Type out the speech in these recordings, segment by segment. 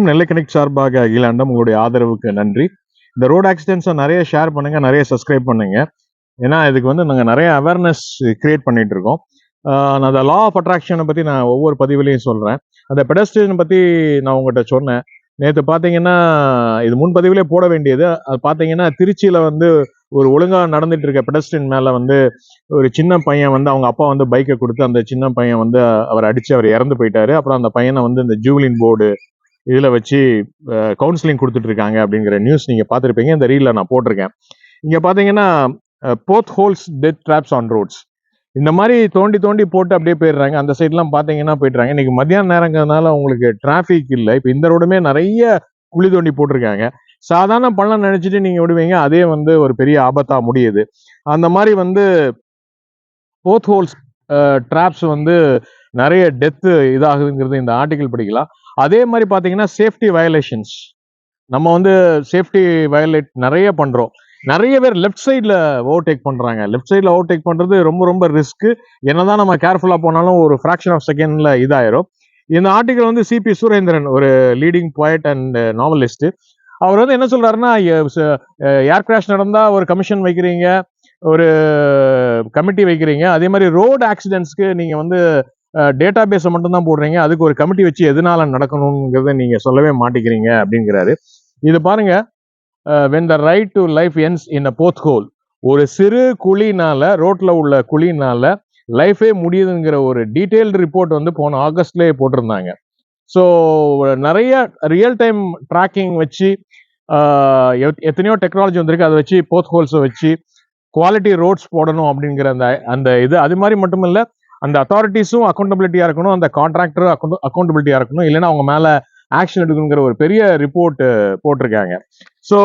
நெல்லை connect சார்பாக அகிலாண்டம் உங்களுடைய ஆதரவுக்கு நன்றி. இந்த ரோட் ஆக்சிடென்ட்ஸை நிறைய ஷேர் பண்ணுங்க, நிறைய சப்ஸ்கிரைப் பண்ணுங்க. ஏன்னா இதுக்கு வந்து நாங்கள் நிறைய அவேர்னஸ் கிரியேட் பண்ணிட்டு இருக்கோம். நான் அந்த லா ஆஃப் அட்ராக்ஷனை பற்றி நான் ஒவ்வொரு பதிவுலையும் சொல்கிறேன். அந்த பெடஸ்ட்ரியன் பற்றி நான் உங்கள்கிட்ட சொன்னேன். நேற்று பார்த்தீங்கன்னா இது முன்பதிவிலே போட வேண்டியது. அது பார்த்தீங்கன்னா திருச்சியில் வந்து ஒரு ஒழுங்காக நடந்துட்டு இருக்க பெடஸ்ட்ரியன் மேலே வந்து ஒரு சின்ன பையன் வந்து அவங்க அப்பா வந்து பைக்கை கொடுத்து அந்த சின்ன பையன் வந்து அவர் அடித்து அவர் இறந்து போயிட்டாரு. அப்புறம் அந்த பையனை வந்து இந்த ஜூவ்லின் போர்டு இதில் வச்சு கவுன்சிலிங் கொடுத்துட்டு இருக்காங்க அப்படிங்கிற நியூஸ் நீங்கள் பார்த்துருப்பீங்க. இந்த ரீலில் நான் போட்டிருக்கேன். இங்கே பார்த்தீங்கன்னா both holes death traps on roads, இந்த மாதிரி தோண்டி தோண்டி போட்டு அப்படியே போயிடுறாங்க. அந்த சைட்லாம் பார்த்தீங்கன்னா போயிடுறாங்க. இன்னைக்கு மத்தியான நேரங்கிறதுனால உங்களுக்கு டிராஃபிக் இல்லை. இப்போ இந்த ரோடுமே நிறைய குழி தோண்டி போட்டிருக்காங்க. சாதாரண பள்ளம் நினைச்சிட்டு நீங்க விடுவீங்க, அதே வந்து ஒரு பெரிய ஆபத்தா முடியுது. அந்த மாதிரி வந்து போத் ஹோல்ஸ் ட்ராப்ஸ் வந்து நிறைய டெத்து இதாகுதுங்கிறது இந்த ஆர்டிகிள் படிக்கலாம். அதே மாதிரி பார்த்தீங்கன்னா சேஃப்டி வயலேஷன்ஸ், நம்ம வந்து சேஃப்டி வயலேட் நிறைய பண்றோம். நிறைய பேர் லெஃப்ட் சைடில் ஓவர்டேக் பண்றாங்க. லெஃப்ட் சைடில் ஓவர்டேக் பண்றது ரொம்ப ரொம்ப ரிஸ்க். என்னதான் நம்ம கேர்ஃபுல்லா போனாலும் ஒரு ஃபிராக்ஷன் ஆஃப் செகண்ட்ல இதாயிரும். இந்த ஆர்டிகல் வந்து சிபி சுரேந்திரன், ஒரு லீடிங் போயட் அண்ட் நாவலிஸ்ட், அவர் வந்து என்ன சொல்றாருன்னா, ஏர் கிராஷ் நடந்தா ஒரு கமிஷன் வைக்கிறீங்க, ஒரு கமிட்டி வைக்கிறீங்க, அதே மாதிரி ரோடு ஆக்சிடென்ட்ஸ்க்கு நீங்க வந்து டேட்டா பேஸை மட்டும் தான் போடுறீங்க, அதுக்கு ஒரு கமிட்டி வச்சு எதனால நடக்கணுங்கிறத நீங்க சொல்லவே மாட்டேங்கிறீங்க அப்படிங்கிறாரு. இது பாருங்க, when the right to life ends in a pothole, ஒரு சிறு குழினால, ரோட்ல உள்ள குழினால லைஃபே முடியுதுங்கிற ஒரு டீடைல்டு ரிப்போர்ட் வந்து போன ஆகஸ்ட்லேயே போட்டிருந்தாங்க. ஸோ நிறைய ரியல் டைம் ட்ராக்கிங் வச்சு எத்தனையோ டெக்னாலஜி வந்திருக்கு, அதை வச்சு போத் ஹோல்ஸை வச்சு குவாலிட்டி ரோட்ஸ் போடணும் அப்படிங்கிற அந்த இது. அது மாதிரி மட்டும் இல்லை, அந்த அத்தாரிட்டிஸும் அக்கௌண்டபிலிட்டியா இருக்கணும், அந்த கான்ட்ராக்டரும் அக்கௌண்டபிலிட்டியா இருக்கணும், இல்லைன்னா அவங்க மேல ஆக்ஷன் எடுக்கணுங்கிற ஒரு பெரிய ரிப்போர்ட் போட்டிருக்காங்க. ஸோ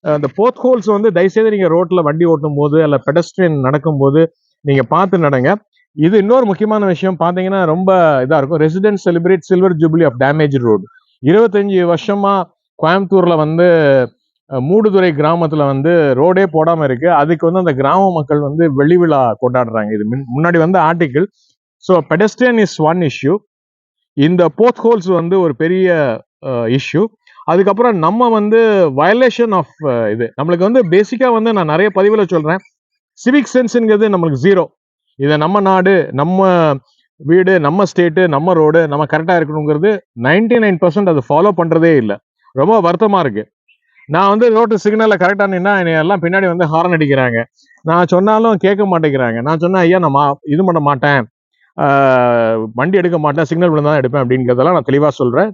அந்த போத் ஹோல்ஸ் வந்து தயவுசெய்து நீங்க ரோட்ல வண்டி ஓட்டும் போது அல்ல பெடஸ்ட்ரியன் நடக்கும்போது நீங்க பார்த்து நடங்க. இது இன்னொரு முக்கியமான விஷயம் பார்த்தீங்கன்னா ரொம்ப இதா இருக்கும். Residents celebrate silver jubilee of damage road. 25 வருஷமா கோயம்புத்தூர்ல வந்து மூடுதுறை கிராமத்துல வந்து ரோடே போடாம இருக்கு. அதுக்கு வந்து அந்த கிராம மக்கள் வந்து வெள்ளி விழா கொண்டாடுறாங்க. இது முன்னாடி வந்து article. So pedestrian is one issue, இந்த போத் ஹோல்ஸ் வந்து ஒரு பெரிய இஷ்யூ. அதுக்கப்புறம் நம்ம வந்து வயலேஷன் ஆஃப் இது நம்மளுக்கு வந்து பேசிக்கா வந்து நான் நிறைய பதிவுல சொல்றேன், சிவிக் சென்ஸ்ங்கிறது நம்மளுக்கு ஜீரோ. இதை நம்ம நாடு, நம்ம வீடு, நம்ம ஸ்டேட்டு, நம்ம ரோடு, நம்ம கரெக்டா இருக்கணுங்கிறது 99% அது ஃபாலோ பண்றதே இல்லை. ரொம்ப வருத்தமா இருக்கு. நான் வந்து ரோட்டு சிக்னல்ல கரெக்டா நின்னா என்னை எல்லாம் பின்னாடி வந்து ஹாரன் அடிக்கிறாங்க. நான் சொன்னாலும் கேட்க மாட்டேங்கிறாங்க. நான் சொன்னேன், ஐயா நான் இது பண்ண மாட்டேன், வண்டி எடுக்க மாட்டேன், சிக்னல் விழுந்தா எடுப்பேன் அப்படிங்கிறதெல்லாம் நான் தெளிவா சொல்றேன்.